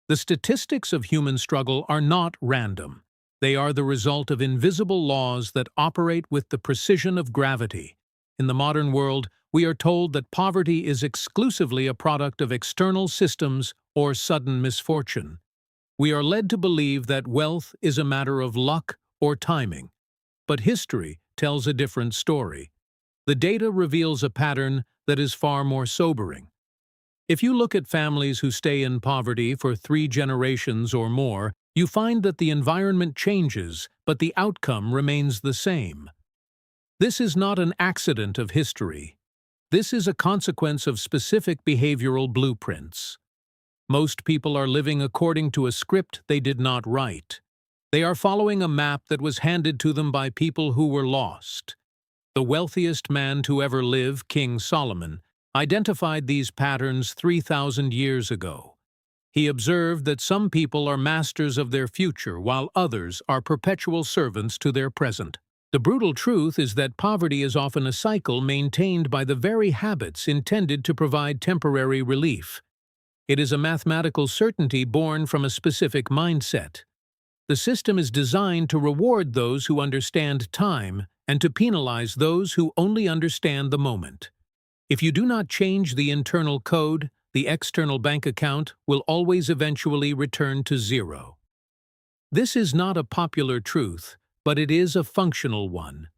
The statistics of human struggle are not random. They are the result of invisible laws that operate with the precision of gravity. In the modern world, we are told that poverty is exclusively a product of external systems or sudden misfortune. We are led to believe that wealth is a matter of luck or timing. But history tells a different story. The data reveals a pattern that is far more sobering. If you look at families who stay in poverty for 3 generations or more, you find that the environment changes, but the outcome remains the same. This is not an accident of history. This is a consequence of specific behavioral blueprints. Most people are living according to a script they did not write. They are following a map that was handed to them by people who were lost. The wealthiest man to ever live, King Solomon, identified these patterns 3,000 years ago. He observed that some people are masters of their future while others are perpetual servants to their present. The brutal truth is that poverty is often a cycle maintained by the very habits intended to provide temporary relief. It is a mathematical certainty born from a specific mindset. The system is designed to reward those who understand time and to penalize those who only understand the moment. If you do not change the internal code, the external bank account will always eventually return to zero. This is not a popular truth, but it is a functional one.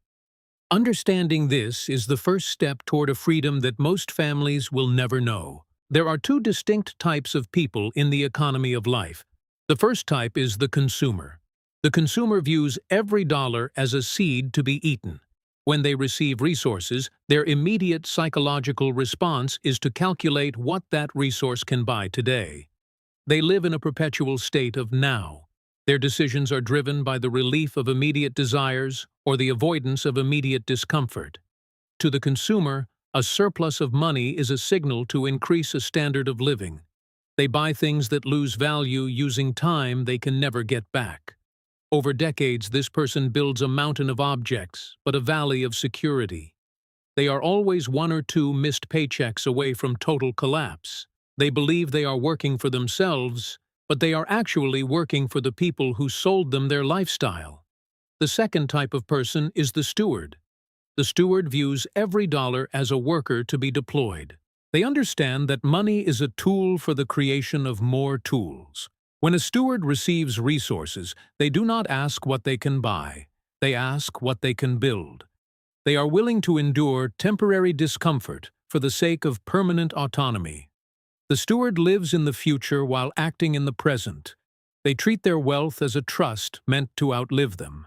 Understanding this is the first step toward a freedom that most families will never know. There are 2 distinct types of people in the economy of life. The first type is the consumer. The consumer views every dollar as a seed to be eaten. When they receive resources, their immediate psychological response is to calculate what that resource can buy today. They live in a perpetual state of now. Their decisions are driven by the relief of immediate desires or the avoidance of immediate discomfort. To the consumer, a surplus of money is a signal to increase a standard of living. They buy things that lose value using time they can never get back. Over decades, this person builds a mountain of objects, but a valley of security. They are always 1 or 2 missed paychecks away from total collapse. They believe they are working for themselves, but they are actually working for the people who sold them their lifestyle. The second type of person is the steward. The steward views every dollar as a worker to be deployed. They understand that money is a tool for the creation of more tools. When a steward receives resources, they do not ask what they can buy. They ask what they can build. They are willing to endure temporary discomfort for the sake of permanent autonomy. The steward lives in the future while acting in the present. They treat their wealth as a trust meant to outlive them.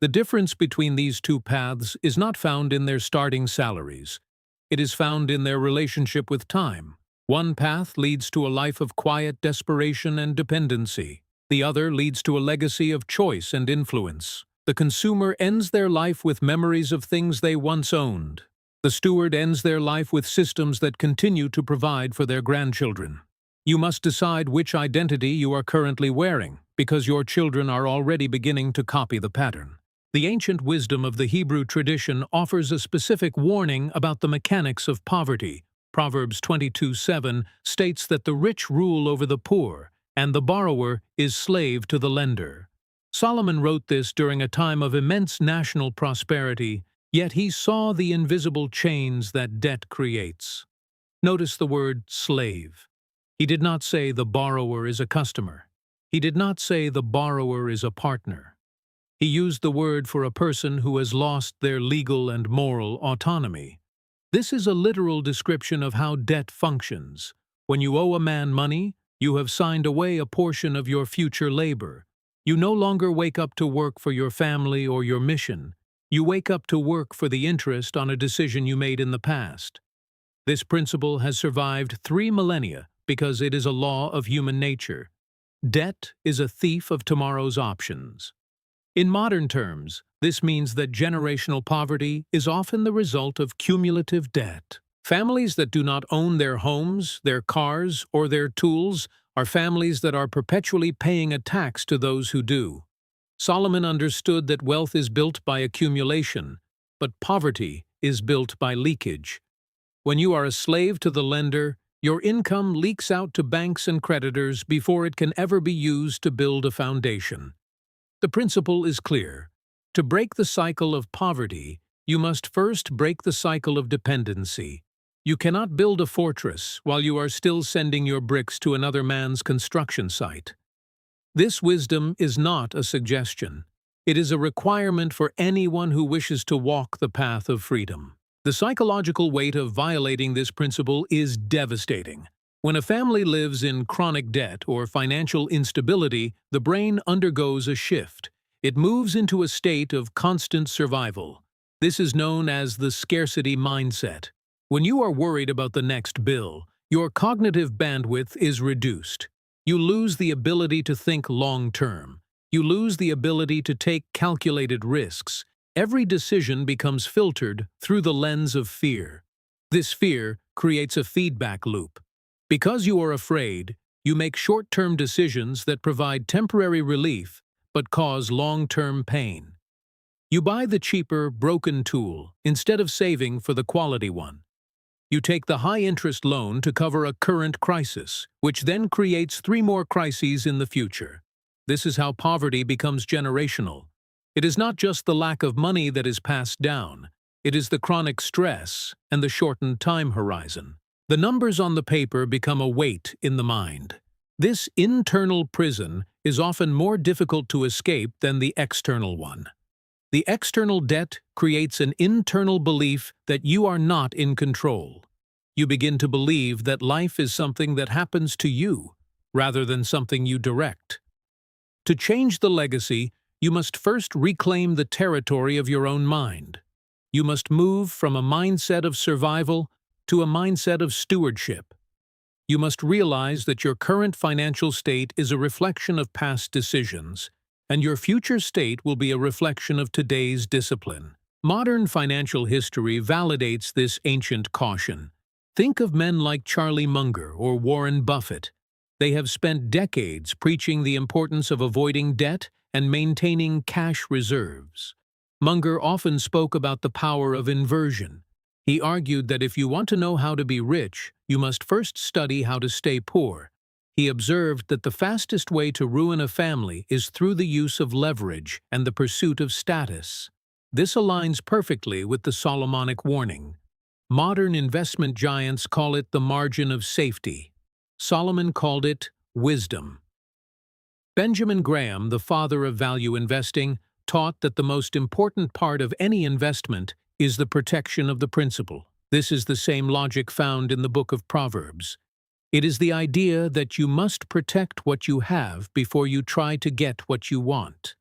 The difference between these 2 paths is not found in their starting salaries. It is found in their relationship with time. One path leads to a life of quiet desperation and dependency. The other leads to a legacy of choice and influence. The consumer ends their life with memories of things they once owned. The steward ends their life with systems that continue to provide for their grandchildren. You must decide which identity you are currently wearing, because your children are already beginning to copy the pattern. The ancient wisdom of the Hebrew tradition offers a specific warning about the mechanics of poverty. Proverbs 22:7 states that the rich rule over the poor, and the borrower is slave to the lender. Solomon wrote this during a time of immense national prosperity, yet he saw the invisible chains that debt creates. Notice the word slave. He did not say the borrower is a customer. He did not say the borrower is a partner. He used the word for a person who has lost their legal and moral autonomy. This is a literal description of how debt functions. When you owe a man money, you have signed away a portion of your future labor. You no longer wake up to work for your family or your mission. You wake up to work for the interest on a decision you made in the past. This principle has survived 3 millennia because it is a law of human nature. Debt is a thief of tomorrow's options. In modern terms, this means that generational poverty is often the result of cumulative debt. Families that do not own their homes, their cars, or their tools are families that are perpetually paying a tax to those who do. Solomon understood that wealth is built by accumulation, but poverty is built by leakage. When you are a slave to the lender, Your income leaks out to banks and creditors before it can ever be used to build a foundation. The principle is clear. To break the cycle of poverty, you must first break the cycle of dependency. You cannot build a fortress while you are still sending your bricks to another man's construction site. This wisdom is not a suggestion. It is a requirement for anyone who wishes to walk the path of freedom. The psychological weight of violating this principle is devastating. When a family lives in chronic debt or financial instability, the brain undergoes a shift. It moves into a state of constant survival. This is known as the scarcity mindset. When you are worried about the next bill, your cognitive bandwidth is reduced. You lose the ability to think long-term. You lose the ability to take calculated risks. Every decision becomes filtered through the lens of fear. This fear creates a feedback loop. Because you are afraid, you make short-term decisions that provide temporary relief but cause long-term pain. You buy the cheaper, broken tool instead of saving for the quality one. You take the high-interest loan to cover a current crisis, which then creates 3 more crises in the future. This is how poverty becomes generational. It is not just the lack of money that is passed down. It is the chronic stress and the shortened time horizon. The numbers on the paper become a weight in the mind. This internal prison is often more difficult to escape than the external one. The external debt creates an internal belief that you are not in control. You begin to believe that life is something that happens to you, rather than something you direct. To change the legacy, you must first reclaim the territory of your own mind. You must move from a mindset of survival to a mindset of stewardship. You must realize that your current financial state is a reflection of past decisions, and your future state will be a reflection of today's discipline. Modern financial history validates this ancient caution. Think of men like Charlie Munger or Warren Buffett. They have spent decades preaching the importance of avoiding debt and maintaining cash reserves. Munger often spoke about the power of inversion. He argued that if you want to know how to be rich, you must first study how to stay poor. He observed that the fastest way to ruin a family is through the use of leverage and the pursuit of status. This aligns perfectly with the Solomonic warning. Modern investment giants call it the margin of safety. Solomon called it wisdom. Benjamin Graham, the father of value investing, taught that the most important part of any investment is the protection of the principal. This is the same logic found in the book of Proverbs. It is the idea that you must protect what you have before you try to get what you want.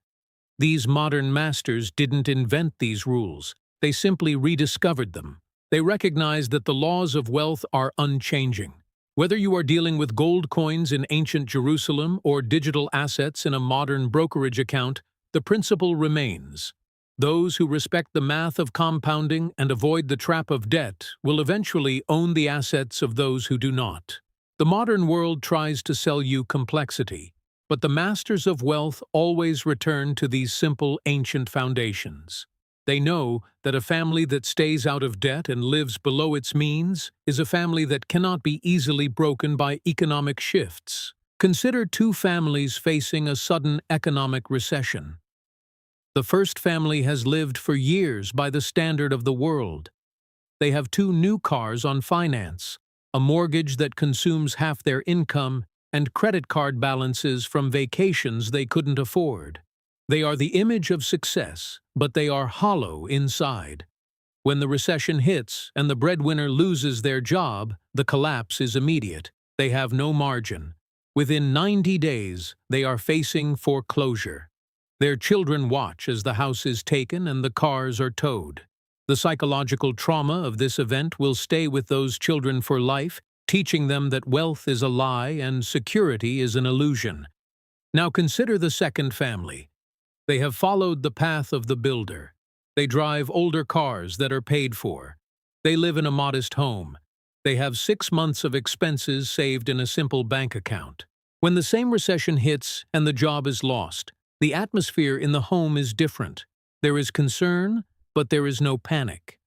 These modern masters didn't invent these rules. They simply rediscovered them. They recognized that the laws of wealth are unchanging. Whether you are dealing with gold coins in ancient Jerusalem or digital assets in a modern brokerage account, the principle remains. Those who respect the math of compounding and avoid the trap of debt will eventually own the assets of those who do not. The modern world tries to sell you complexity, but the masters of wealth always return to these simple ancient foundations. They know that a family that stays out of debt and lives below its means is a family that cannot be easily broken by economic shifts. Consider 2 families facing a sudden economic recession. The first family has lived for years by the standard of the world. They have 2 new cars on finance, a mortgage that consumes half their income, and credit card balances from vacations they couldn't afford. They are the image of success, but they are hollow inside. When the recession hits and the breadwinner loses their job, the collapse is immediate. They have no margin. Within 90 days, they are facing foreclosure. Their children watch as the house is taken and the cars are towed. The psychological trauma of this event will stay with those children for life, teaching them that wealth is a lie and security is an illusion. Now consider the second family. They have followed the path of the builder. They drive older cars that are paid for. They live in a modest home. They have 6 months of expenses saved in a simple bank account. When the same recession hits and the job is lost, the atmosphere in the home is different. There is concern, but there is no panic.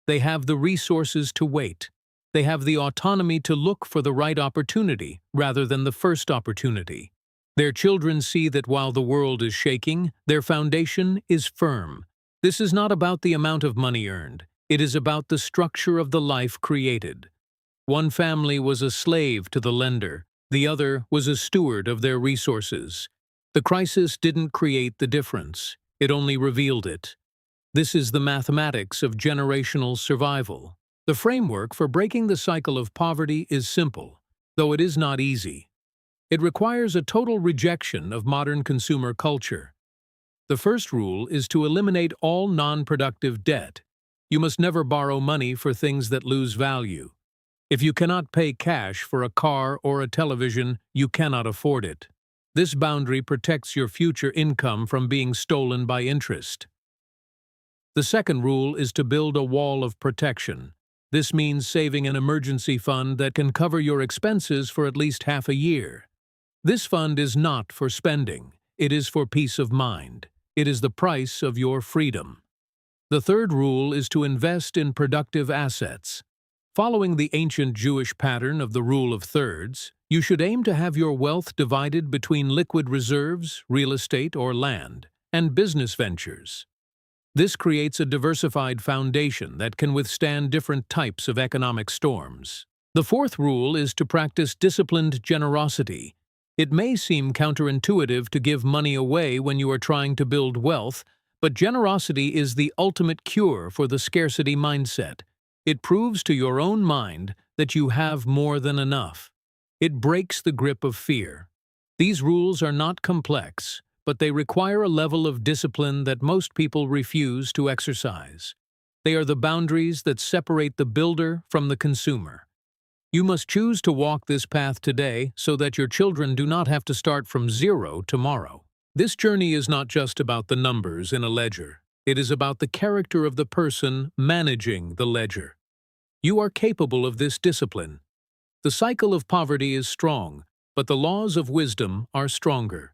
They have the resources to wait. They have the autonomy to look for the right opportunity rather than the first opportunity. Their children see that while the world is shaking, their foundation is firm. This is not about the amount of money earned. It is about the structure of the life created. One family was a slave to the lender. The other was a steward of their resources. The crisis didn't create the difference. It only revealed it. This is the mathematics of generational survival. The framework for breaking the cycle of poverty is simple, though it is not easy. It requires a total rejection of modern consumer culture. The first rule is to eliminate all non-productive debt. You must never borrow money for things that lose value. If you cannot pay cash for a car or a television, you cannot afford it. This boundary protects your future income from being stolen by interest. The second rule is to build a wall of protection. This means saving an emergency fund that can cover your expenses for at least half a year. This fund is not for spending. It is for peace of mind. It is the price of your freedom. The third rule is to invest in productive assets. Following the ancient Jewish pattern of the rule of thirds, you should aim to have your wealth divided between liquid reserves, real estate or land, and business ventures. This creates a diversified foundation that can withstand different types of economic storms. The fourth rule is to practice disciplined generosity. It may seem counterintuitive to give money away when you are trying to build wealth, but generosity is the ultimate cure for the scarcity mindset. It proves to your own mind that you have more than enough. It breaks the grip of fear. These rules are not complex, but they require a level of discipline that most people refuse to exercise. They are the boundaries that separate the builder from the consumer. You must choose to walk this path today so that your children do not have to start from zero tomorrow. This journey is not just about the numbers in a ledger. It is about the character of the person managing the ledger. You are capable of this discipline. The cycle of poverty is strong, but the laws of wisdom are stronger.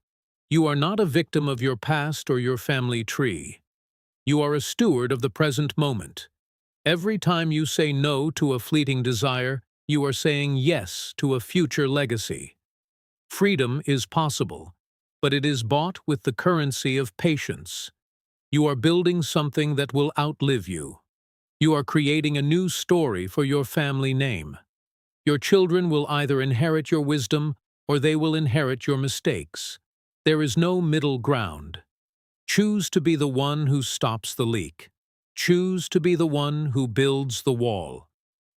You are not a victim of your past or your family tree. You are a steward of the present moment. Every time you say no to a fleeting desire, you are saying yes to a future legacy. Freedom is possible, but it is bought with the currency of patience. You are building something that will outlive you. You are creating a new story for your family name. Your children will either inherit your wisdom or they will inherit your mistakes. There is no middle ground. Choose to be the one who stops the leak. Choose to be the one who builds the wall.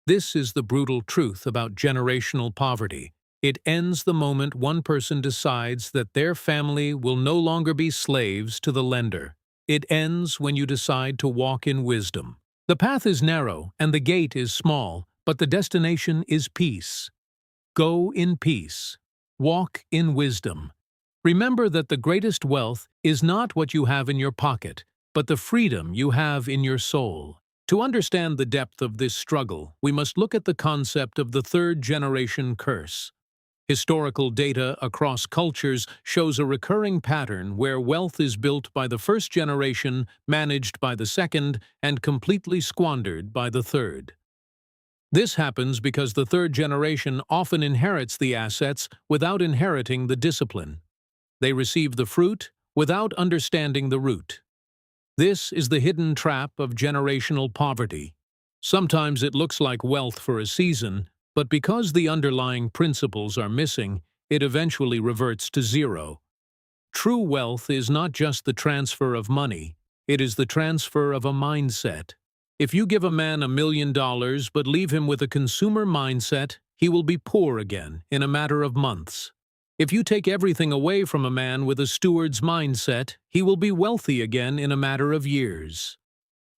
This is the brutal truth about generational poverty. It ends the moment one person decides that their family will no longer be slaves to the lender. It ends when you decide to walk in wisdom. The path is narrow and the gate is small, but the destination is peace. Go in peace. Walk in wisdom. Remember that the greatest wealth is not what you have in your pocket, but the freedom you have in your soul. To understand the depth of this struggle, we must look at the concept of the third-generation curse. Historical data across cultures shows a recurring pattern where wealth is built by the first generation, managed by the second, and completely squandered by the third. This happens because the third generation often inherits the assets without inheriting the discipline. They receive the fruit without understanding the root. This is the hidden trap of generational poverty. Sometimes it looks like wealth for a season, but because the underlying principles are missing, it eventually reverts to zero. True wealth is not just the transfer of money, it is the transfer of a mindset. If you give a man $1 million but leave him with a consumer mindset, he will be poor again in a matter of months. If you take everything away from a man with a steward's mindset, he will be wealthy again in a matter of years.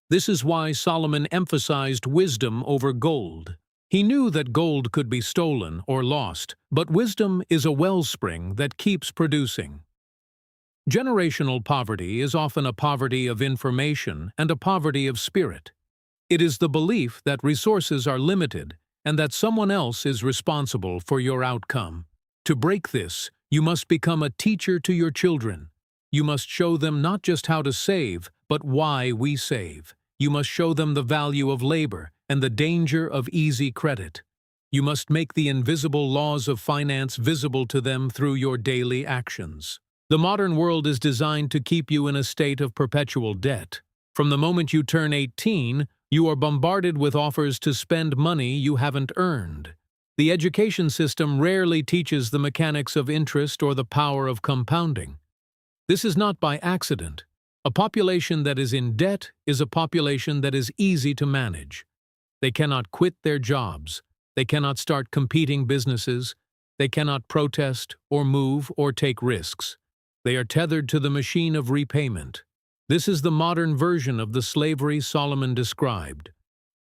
This is why Solomon emphasized wisdom over gold. He knew that gold could be stolen or lost, but wisdom is a wellspring that keeps producing. Generational poverty is often a poverty of information and a poverty of spirit. It is the belief that resources are limited and that someone else is responsible for your outcome. To break this, you must become a teacher to your children. You must show them not just how to save, but why we save. You must show them the value of labor and the danger of easy credit. You must make the invisible laws of finance visible to them through your daily actions. The modern world is designed to keep you in a state of perpetual debt. From the moment you turn 18, you are bombarded with offers to spend money you haven't earned. The education system rarely teaches the mechanics of interest or the power of compounding. This is not by accident. A population that is in debt is a population that is easy to manage. They cannot quit their jobs. They cannot start competing businesses. They cannot protest or move or take risks. They are tethered to the machine of repayment. This is the modern version of the slavery Solomon described.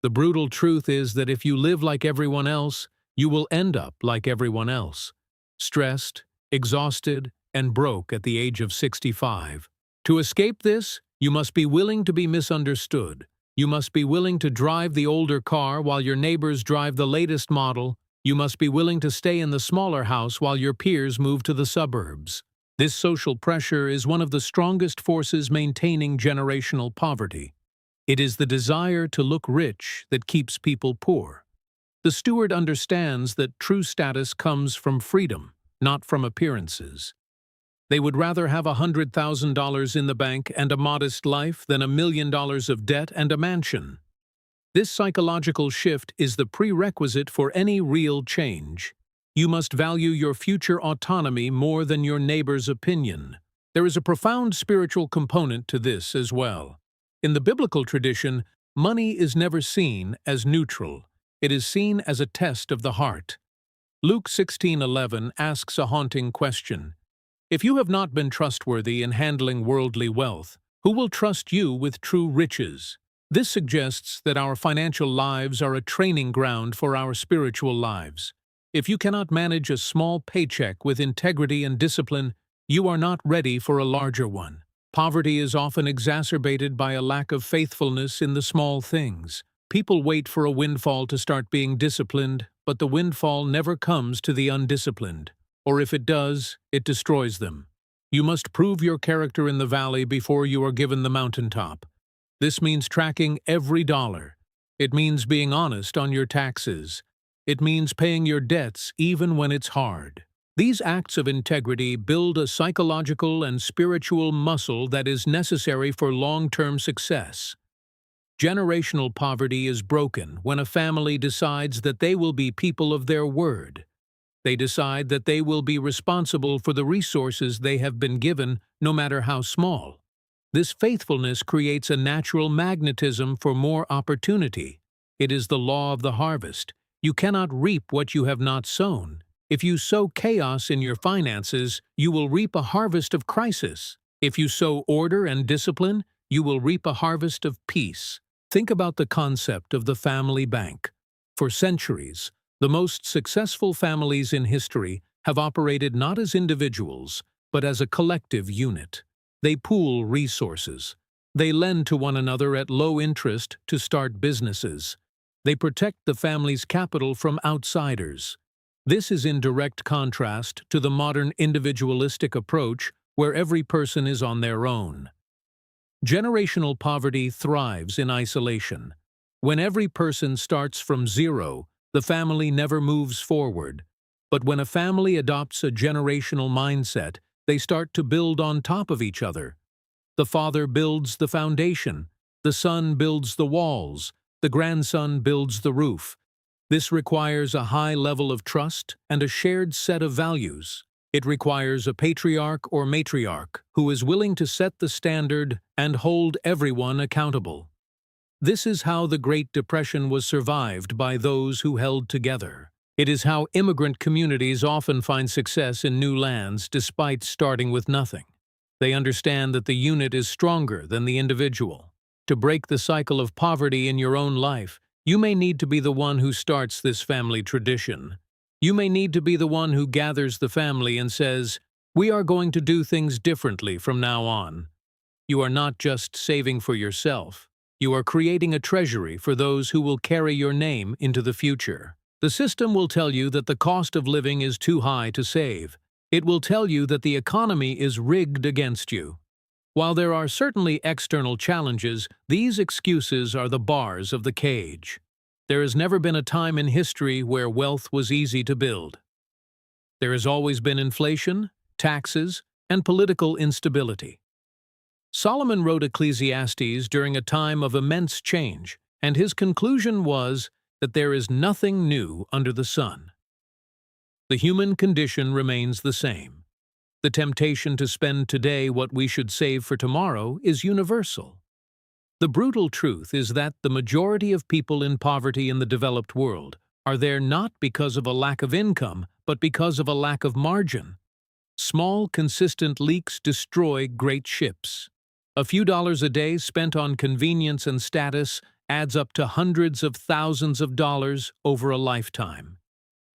The brutal truth is that if you live like everyone else, you will end up like everyone else, stressed, exhausted, and broke at the age of 65. To escape this, you must be willing to be misunderstood. You must be willing to drive the older car while your neighbors drive the latest model. You must be willing to stay in the smaller house while your peers move to the suburbs. This social pressure is one of the strongest forces maintaining generational poverty. It is the desire to look rich that keeps people poor. The steward understands that true status comes from freedom, not from appearances. They would rather have $100,000 in the bank and a modest life than $1 million of debt and a mansion. This psychological shift is the prerequisite for any real change. You must value your future autonomy more than your neighbor's opinion. There is a profound spiritual component to this as well. In the biblical tradition, money is never seen as neutral. It is seen as a test of the heart. Luke 16:11 asks a haunting question. If you have not been trustworthy in handling worldly wealth, who will trust you with true riches? This suggests that our financial lives are a training ground for our spiritual lives. If you cannot manage a small paycheck with integrity and discipline, you are not ready for a larger one. Poverty is often exacerbated by a lack of faithfulness in the small things. People wait for a windfall to start being disciplined, but the windfall never comes to the undisciplined. Or if it does, it destroys them. You must prove your character in the valley before you are given the mountaintop. This means tracking every dollar. It means being honest on your taxes. It means paying your debts even when it's hard. These acts of integrity build a psychological and spiritual muscle that is necessary for long-term success. Generational poverty is broken when a family decides that they will be people of their word. They decide that they will be responsible for the resources they have been given, no matter how small. This faithfulness creates a natural magnetism for more opportunity. It is the law of the harvest. You cannot reap what you have not sown. If you sow chaos in your finances, you will reap a harvest of crisis. If you sow order and discipline, you will reap a harvest of peace. Think about the concept of the family bank. For centuries, the most successful families in history have operated not as individuals, but as a collective unit. They pool resources. They lend to one another at low interest to start businesses. They protect the family's capital from outsiders. This is in direct contrast to the modern individualistic approach where every person is on their own. Generational poverty thrives in isolation. When every person starts from zero, the family never moves forward. But when a family adopts a generational mindset, they start to build on top of each other. The father builds the foundation, the son builds the walls, the grandson builds the roof. This requires a high level of trust and a shared set of values. It requires a patriarch or matriarch who is willing to set the standard and hold everyone accountable. This is how the Great Depression was survived by those who held together. It is how immigrant communities often find success in new lands despite starting with nothing. They understand that the unit is stronger than the individual. To break the cycle of poverty in your own life, you may need to be the one who starts this family tradition. You may need to be the one who gathers the family and says, "We are going to do things differently from now on." You are not just saving for yourself. You are creating a treasury for those who will carry your name into the future. The system will tell you that the cost of living is too high to save. It will tell you that the economy is rigged against you. While there are certainly external challenges, these excuses are the bars of the cage. There has never been a time in history where wealth was easy to build. There has always been inflation, taxes, and political instability. Solomon wrote Ecclesiastes during a time of immense change, and his conclusion was that there is nothing new under the sun. The human condition remains the same. The temptation to spend today what we should save for tomorrow is universal. The brutal truth is that the majority of people in poverty in the developed world are there not because of a lack of income, but because of a lack of margin. Small, consistent leaks destroy great ships. A few dollars a day spent on convenience and status adds up to hundreds of thousands of dollars over a lifetime.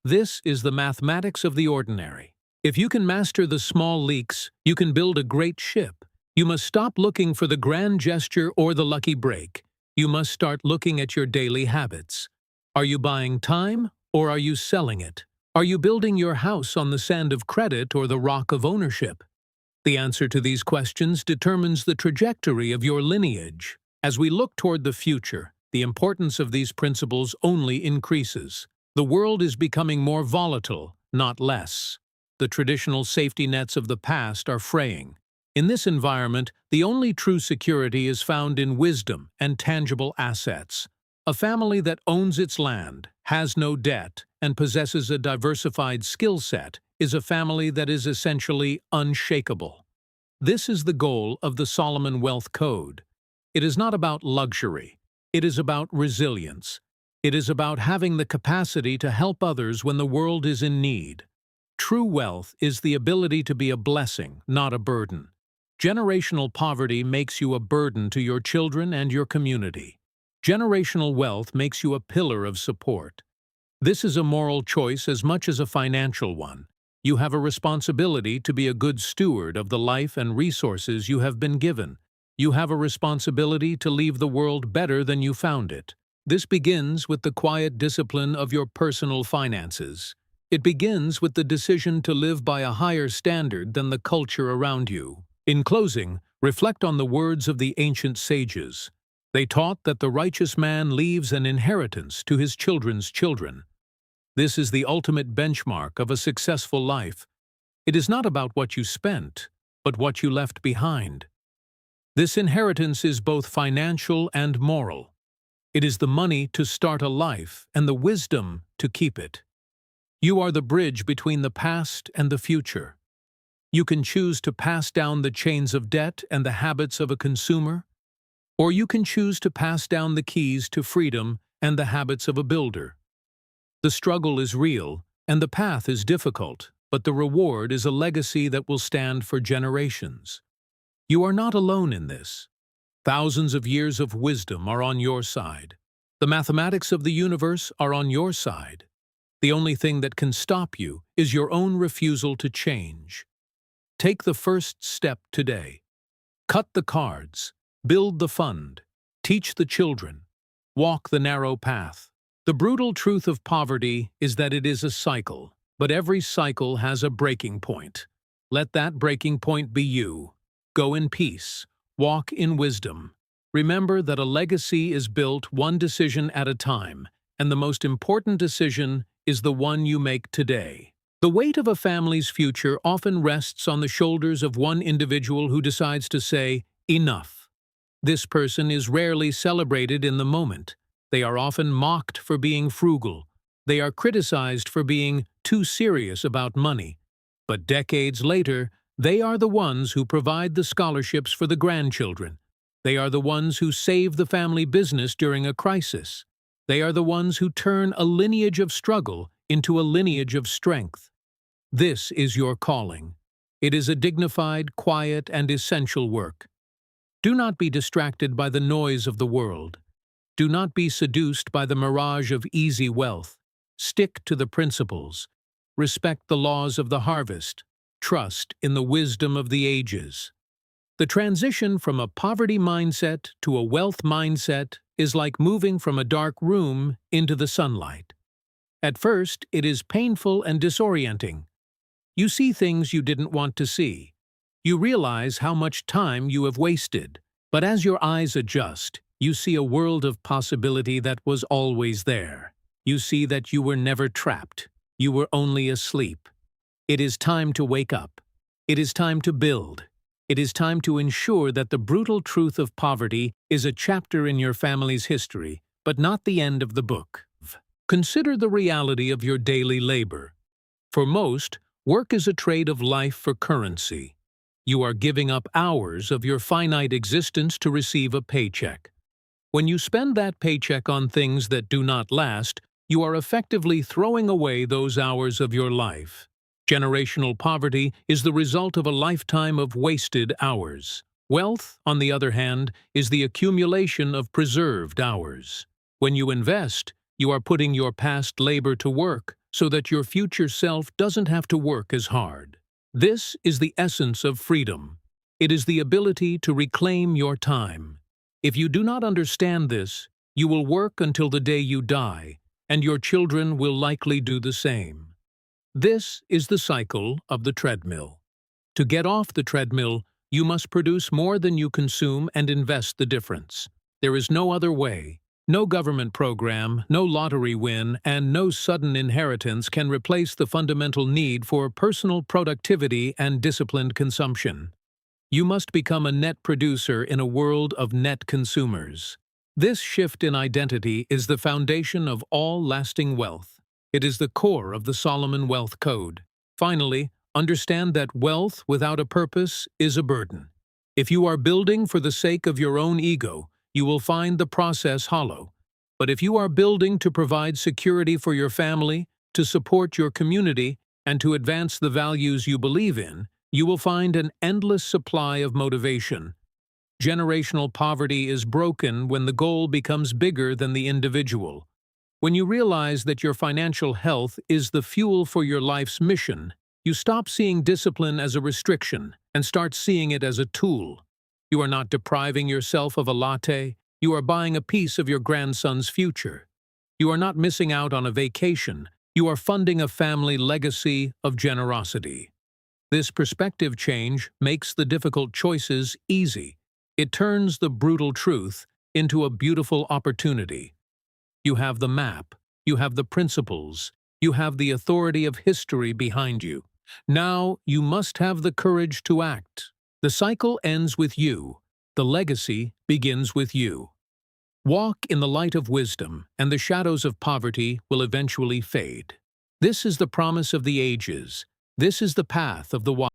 This is the mathematics of the ordinary. If you can master the small leaks, you can build a great ship. You must stop looking for the grand gesture or the lucky break. You must start looking at your daily habits. Are you buying time or are you selling it? Are you building your house on the sand of credit or the rock of ownership? The answer to these questions determines the trajectory of your lineage. As we look toward the future, the importance of these principles only increases. The world is becoming more volatile, not less. The traditional safety nets of the past are fraying. In this environment, the only true security is found in wisdom and tangible assets. A family that owns its land, has no debt, and possesses a diversified skill set is a family that is essentially unshakable. This is the goal of the Solomon Wealth Code. It is not about luxury. It is about resilience. It is about having the capacity to help others when the world is in need. True wealth is the ability to be a blessing, not a burden. Generational poverty makes you a burden to your children and your community. Generational wealth makes you a pillar of support. This is a moral choice as much as a financial one. You have a responsibility to be a good steward of the life and resources you have been given. You have a responsibility to leave the world better than you found it. This begins with the quiet discipline of your personal finances. It begins with the decision to live by a higher standard than the culture around you. In closing, reflect on the words of the ancient sages. They taught that the righteous man leaves an inheritance to his children's children. This is the ultimate benchmark of a successful life. It is not about what you spent, but what you left behind. This inheritance is both financial and moral. It is the money to start a life and the wisdom to keep it. You are the bridge between the past and the future. You can choose to pass down the chains of debt and the habits of a consumer, or you can choose to pass down the keys to freedom and the habits of a builder. The struggle is real, and the path is difficult, but the reward is a legacy that will stand for generations. You are not alone in this. Thousands of years of wisdom are on your side. The mathematics of the universe are on your side. The only thing that can stop you is your own refusal to change. Take the first step today. Cut the cards, build the fund, teach the children, walk the narrow path. The brutal truth of poverty is that it is a cycle, but every cycle has a breaking point. Let that breaking point be you. Go in peace, walk in wisdom. Remember that a legacy is built one decision at a time, and the most important decision is the one you make today. The weight of a family's future often rests on the shoulders of one individual who decides to say, "Enough." This person is rarely celebrated in the moment. They are often mocked for being frugal. They are criticized for being too serious about money. But decades later, they are the ones who provide the scholarships for the grandchildren. They are the ones who save the family business during a crisis. They are the ones who turn a lineage of struggle into a lineage of strength. This is your calling. It is a dignified, quiet, and essential work. Do not be distracted by the noise of the world. Do not be seduced by the mirage of easy wealth. Stick to the principles. Respect the laws of the harvest. Trust in the wisdom of the ages. The transition from a poverty mindset to a wealth mindset is like moving from a dark room into the sunlight. At first, it is painful and disorienting. You see things you didn't want to see. You realize how much time you have wasted. But as your eyes adjust, You see a world of possibility that was always there. You see that you were never trapped. You were only asleep. It is time to wake up. It is time to build. It is time to ensure that the brutal truth of poverty is a chapter in your family's history, but not the end of the book. Consider the reality of your daily labor. For most, work is a trade of life for currency. You are giving up hours of your finite existence to receive a paycheck. When you spend that paycheck on things that do not last, you are effectively throwing away those hours of your life. Generational poverty is the result of a lifetime of wasted hours. Wealth, on the other hand, is the accumulation of preserved hours. When you invest, you are putting your past labor to work so that your future self doesn't have to work as hard. This is the essence of freedom. It is the ability to reclaim your time. If you do not understand this, you will work until the day you die, and your children will likely do the same. This is the cycle of the treadmill. To get off the treadmill, you must produce more than you consume and invest the difference. There is no other way. No government program, no lottery win, and no sudden inheritance can replace the fundamental need for personal productivity and disciplined consumption. You must become a net producer in a world of net consumers. This shift in identity is the foundation of all lasting wealth. It is the core of the Solomon Wealth Code. Finally, understand that wealth without a purpose is a burden. If you are building for the sake of your own ego, you will find the process hollow. But if you are building to provide security for your family, to support your community, and to advance the values you believe in, you will find an endless supply of motivation. Generational poverty is broken when the goal becomes bigger than the individual. When you realize that your financial health is the fuel for your life's mission, you stop seeing discipline as a restriction and start seeing it as a tool. You are not depriving yourself of a latte, you are buying a piece of your grandson's future. You are not missing out on a vacation, you are funding a family legacy of generosity. This perspective change makes the difficult choices easy. It turns the brutal truth into a beautiful opportunity. You have the map, you have the principles, you have the authority of history behind you. Now you must have the courage to act. The cycle ends with you. The legacy begins with you. Walk in the light of wisdom, and the shadows of poverty will eventually fade. This is the promise of the ages. This is the path of the wise.